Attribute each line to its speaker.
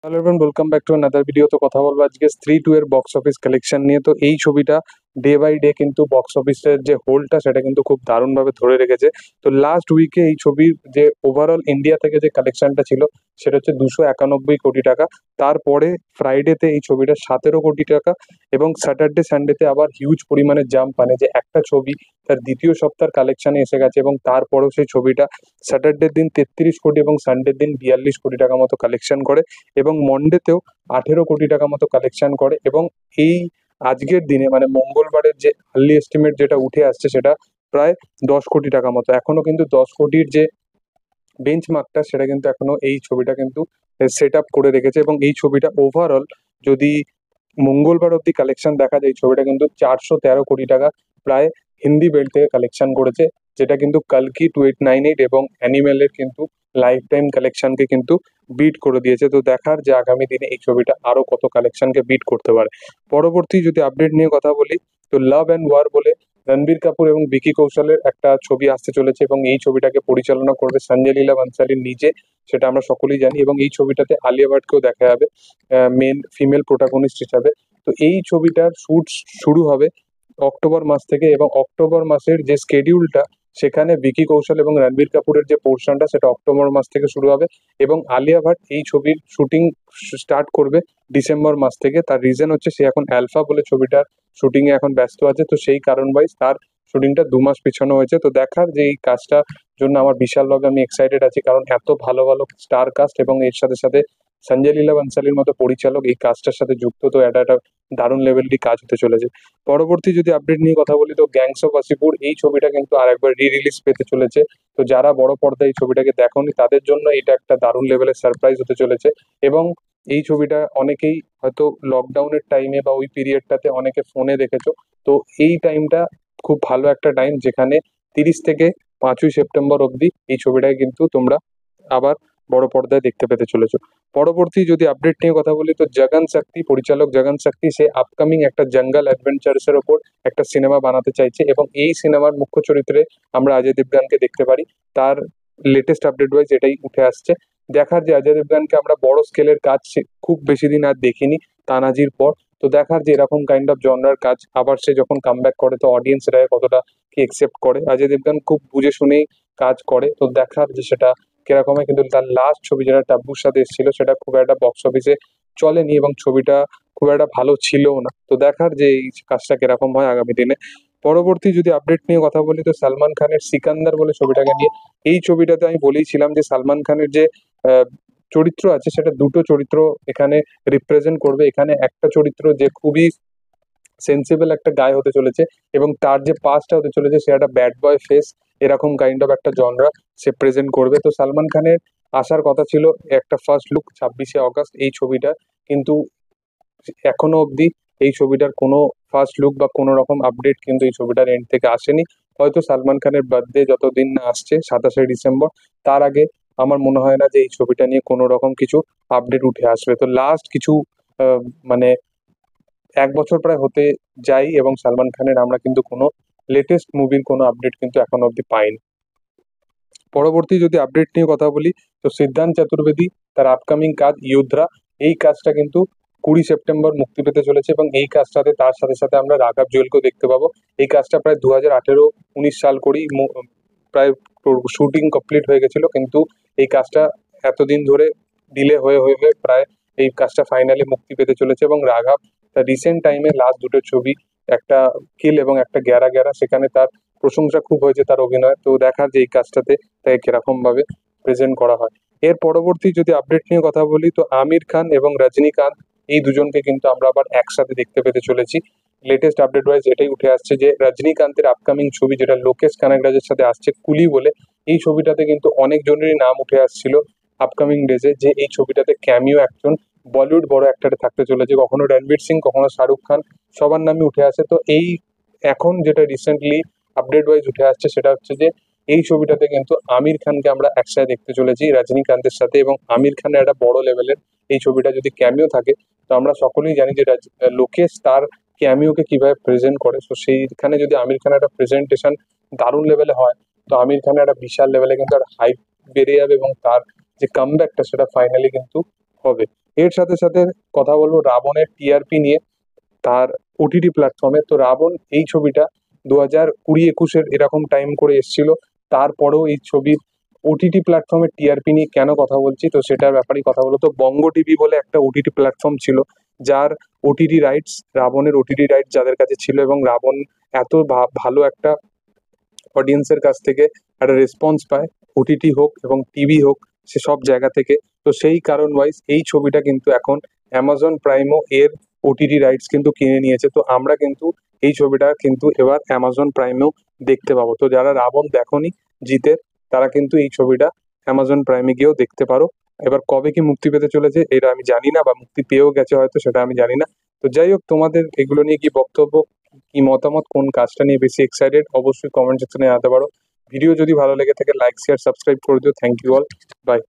Speaker 1: Hello everyone, welcome back to another video. তো কথা বলবো আজকে স্ত্রী 2 এর বক্স অফিস কালেকশন নিয়ে। তো এই ছবিটা ডে বাই ডে কিন্তু বক্স অফিসের যে হোলটা সেটা কিন্তু খুব দারুণভাবে ধরে রেখেছে। তো লাস্ট উইকে এই ছবির যে ওভারঅল ইন্ডিয়া থেকে যে কালেকশনটা ছিল সেটা হচ্ছে 291 কোটি টাকা। তারপরে ফ্রাইডেতে এই ছবিটা 17 কোটি টাকা এবং স্যাটারডে সানডেতে আবার হিউজ পরিমাণে জাম্প, মানে যে একটা ছবি তার দ্বিতীয় সপ্তাহের কালেকশনে এসে গেছে এবং তারপরেও সেই ছবিটা স্যাটারডের দিন 33 কোটি এবং সানডের দিন 42 কোটি টাকা মতো কালেকশন করে এবং মন্ডেতেও 18 কোটি টাকা মতো কালেকশন করে। এবং এই আজকের দিনে মানে মঙ্গলবারের যে আর্লি এস্টিমেট যেটা উঠে আসছে সেটা প্রায় 10 কোটি টাকা মতো। এখনো কিন্তু 10 কোটির যে বেঞ্চমার্কটা সেটা কিন্তু এখনো এই ছবিটা কিন্তু সেট আপ করে রেখেছে এবং এই ছবিটা ওভারঅল যদি মঙ্গলবার অব্দি কালেকশন দেখা যায়, এই ছবিটা কিন্তু 413 কোটি টাকা প্রায় হিন্দি বেল্ট থেকে কালেকশন করেছে, যেটা কিন্তু কালকি 2898 এবং অ্যানিমেলের কিন্তু লাইফ টাইম কালেকশনকে কিন্তু বিট করে দিয়েছে। তো দেখার যে আগামী দিনে এই ছবিটা আরো কত কালেকশনকে বিট করতে পারে। পরবর্তী যদি আপডেট নিয়ে কথা বলি তো লাভ অ্যান্ড ওয়ার বলে রণবীর কাপুর এবং ভিকি কৌশলের একটা ছবি আসতে চলেছে এবং এই ছবিটাকে পরিচালনা করবে সঞ্জয় লীলা বানসালি নিজে, সেটা আমরা সকলেই জানি। এবং এই ছবিটাতে আলিয়া ভাটকেও দেখা যাবে মেন ফিমেল প্রোটাগনিস্ট হিসাবে। তো এই ছবিটার শুট শুরু হবে অক্টোবর মাস থেকে এবং অক্টোবর মাসের যে স্কেডিউলটা সেখানে ভিকি কৌশল এবং রণবীর কাপুরের যে পোর্শনটা সেটা অক্টোবর মাস থেকে শুরু হবে এবং আলিয়া ভাট এই ছবির শুটিং স্টার্ট করবে ডিসেম্বর মাস থেকে। তার রিজন হচ্ছে সে এখন অ্যালফা বলে ছবিটার শুটিং এ এখন ব্যস্ত আছে, তো সেই কারণ ওয়াইজ তার শুটিংটা 2 মাস পিছানো হয়েছে। তো দেখার যে এই কাজটা জন্য আমার বিশালভাবে আমি এক্সাইটেড আছি, কারণ এত ভালো ভালো স্টার কাস্ট এবং এর সাথে সাথে সঞ্জয় লীলা বানসালির মতো পরিচালক এই কাজটার সাথে যুক্ত, তো এটা একটা দারুণ লেভেলেরই কাজ হতে চলেছে। পরবর্তী যদি আপডেট নিয়ে কথা বলি তো গ্যাংস অফ ওয়াসিপুর এই ছবিটা কিন্তু আরেকবার রিলিজ পেতে চলেছে। তো যারা বড় পর্দায় এই ছবিটাকে দেখোনি তাদের জন্য এটা একটা দারুণ লেভেলের সারপ্রাইজ হতে চলেছে। এবং এই ছবিটা অনেকেই হয়তো লকডাউনের টাইমে বা ওই পিরিয়ডটাতে অনেকে ফোনে দেখেছো। তো এই টাইমটা খুব ভালো একটা টাইম যেখানে 30 থেকে 5ই সেপ্টেম্বর অবধি এই ছবিটাকে কিন্তু তোমরা আবার বড় পর্দায় দেখতে পেতে চলেছো। পরবর্তী যদি আপডেট নিয়ে কথা বলি তো জগন শক্তি পরিচালক জগন শক্তি সে আপকামিং একটা জঙ্গল অ্যাডভেঞ্চার্স এর ওপর একটা সিনেমা বানাতে চাইছে এবং এই সিনেমার মুখ্য চরিত্রে আমরা অজয় দেবগানকে দেখতে পারি। তার লেটেস্ট আপডেট ওয়াইজ এটাই উঠে আসছে। দেখার যে অজয় দেবগানকে আমরা বড় স্কেলের কাজ খুব বেশি দিন আর দেখিনি তানাজির পর। তো দেখার যে এরকম কাইন্ড অফ জনরার কাজ আবার সে যখন কামব্যাক করে তো অডিয়েন্সরা কতটা কি একসেপ্ট করে। অজয় দেবগান খুব বুঝে শুনেই কাজ করে, তো দেখার যে সেটা কিরকম হয়। কিন্তু তার লাস্ট ছবি যেটা টাব্বুর সাথে এসেছিল সেটা খুব একটা বক্স অফিসে চলেনি এবং ছবিটা খুব একটা ভালো ছিলও না। তো দেখার যে এই কাজটা কিরকম হয় আগামী দিনে। পরবর্তী যদি আপডেট নিয়ে কথা বলি তো সালমান খানের সিকান্দার বলে ছবিটাকে নিয়ে। এই ছবিটাতে আমি বলেইছিলাম যে সালমান খানের যে আহ, চরিত্র আছে সেটা দুটো চরিত্র এখানে রিপ্রেজেন্ট করবে। এখানে একটা চরিত্র যে খুবই সেন্সিবল একটা গায় হতে চলেছে এবং তার যে পাস্টটা হতে চলেছে সে একটা ব্যাড বয় ফেস, এরকম কাইন্ড অফ একটা জনরা সে প্রেজেন্ট করবে। তো সালমান খানের আসার কথা ছিল একটা ফার্স্ট লুক 26শে আগস্ট এই ছবিটা, কিন্তু এখনো অবধি এই ছবিটার কোনো ফার্স্ট লুক বা কোনো রকম আপডেট কিন্তু এই ছবিটার এন্ড থেকে আসেনি। হয়তো সালমান খানের বার্থডে যতদিন না আসছে 27শে ডিসেম্বর, তার আগে আমার মনে হয় না যে এই ছবিটা নিয়ে কোনো রকম কিছু আপডেট উঠে আসবে। তো লাস্ট কিছু মানে 1 বছর প্রায় হতে যাই এবং সালমান খানের আমরা কিন্তু কোনো লেটেস্ট মুভির কোনো আপডেট কিন্তু এখনো অব্দি পাইনি। পরবর্তী যদি আপডেট নিয়ে কথা বলি তো সিদ্ধান্ত চতুর্বেদী তার আপকামিং কাজ ইয়োদ্ধা, এই কাজটা কিন্তু 20 সেপ্টেম্বর মুক্তি পেতে চলেছে এবং এই কাজটাতে তার সাথে সাথে আমরা রাঘব জুয়েলকেও দেখতে পাবো। এই কাজটা প্রায় 2018-19 সাল করেই প্রায় শুটিং কমপ্লিট হয়ে গেছিল, কিন্তু এই কাজটা এতদিন ধরে ডিলে হয়ে হয়ে হয়ে প্রায় এই কাজটা ফাইনালি মুক্তি পেতে চলেছে। এবং রাঘব তার রিসেন্ট টাইমে লাস্ট দুটো ছবি, একটা কিল এবং একটা গ্যারা গ্যারা, সেখানে তার প্রশংসা খুব হয়েছে তার অভিনয়। তো দেখার যে এই কাজটাতে তাকে কিরকম ভাবে প্রেজেন্ট করা হয়। এর পরবর্তী যদি আপডেট নিয়ে কথা বলি তো আমির খান এবং রজনীকান্ত এই দুজনকে কিন্তু আমরা আবার একসাথে দেখতে পেতে চলেছি। লেটেস্ট আপডেট ওয়াইজ এটাই উঠে আসছে যে রজনীকান্তের আপকামিং ছবি যেটা লোকেশ কানাগরাজের সাথে আসছে কুলি বলে, এই ছবিটাতে কিন্তু অনেক জনেরই নাম উঠে আসছিল আপকামিং ডেজে যে এই ছবিটাতে ক্যামিও একজন বলিউড বড় অ্যাক্টরে থাকতে চলেছে, কখনো রণবীর সিং কখনো শাহরুখ খান, সবার নামই উঠে আসে। তো এই এখন যেটা রিসেন্টলি আপডেট ওয়াইজ উঠে আসছে সেটা হচ্ছে যে এই ছবিটাতে কিন্তু আমির খানকে আমরা একসাথে দেখতে চলেছি রজনীকান্তের সাথে এবং আমির খানের একটা বড় লেভেলের এই ছবিটা যদি ক্যামিও থাকে। তো আমরা সকলেই জানি যে লোকেশ তার ক্যামিওকে কিভাবে প্রেজেন্ট করে, তো সেইখানে যদি আমির খানের একটা প্রেজেন্টেশন দারুণ লেভেলে হয় তো আমির খানের একটা বিশাল লেভেলে কিন্তু আর হাইপ বেড়ে যাবে এবং তার যে কামব্যাকটা সেটা ফাইনালি কিন্তু হবে। এর সাথে সাথে কথা বলবো রাবণের টিআরপি নিয়ে, তার ওটিটি প্ল্যাটফর্মে। তো রাবণ এই ছবিটা 2020-21 এরকম টাইম করে এসেছিল, তারপরেও এই ছবির ওটিটি প্ল্যাটফর্মের টিআরপি নিয়ে কেন কথা বলছি, তো সেটার ব্যাপারেই কথা বলো। তো বঙ্গ টিভি বলে একটা ওটিটি প্ল্যাটফর্ম ছিল, যার ওটিটি রাইটস, রাবণের ওটিটি রাইটস যাদের কাছে ছিল, এবং রাবণ এত ভালো একটা অডিয়েন্সের কাছ থেকে একটা রেসপন্স পায়, ওটিটি হোক এবং টিভি হোক, সে সব জায়গা থেকে। তো সেই কারণ ওয়াইজ এই ছবিটা কিন্তু এখন অ্যামাজন প্রাইমও এর ওটিটি রাইটস কিন্তু কিনে নিয়েছে। তো আমরা কিন্তু এই ছবিটা কিন্তু এবার অ্যামাজন প্রাইমেও দেখতে পাবো। তো যারা রাবণ দেখোনি জিতের, তারা কিন্তু এই ছবিটা অ্যামাজন প্রাইমে গিয়েও দেখতে পারো। এবার কবে কি মুক্তি পেতে চলেছে এটা আমি জানি না, বা মুক্তি পেয়েও গেছে হয়তো, সেটা আমি জানি না। তো যাই হোক, তোমাদের এগুলো নিয়ে কি বক্তব্য, কি মতামত, কোন কাজটা নিয়ে বেশি এক্সাইটেড, অবশ্যই কমেন্ট সেকশনে জানাতে পারো। ভিডিও যদি ভালো লেগে থাকে লাইক শেয়ার সাবস্ক্রাইব করে দিও। Thank you all, by.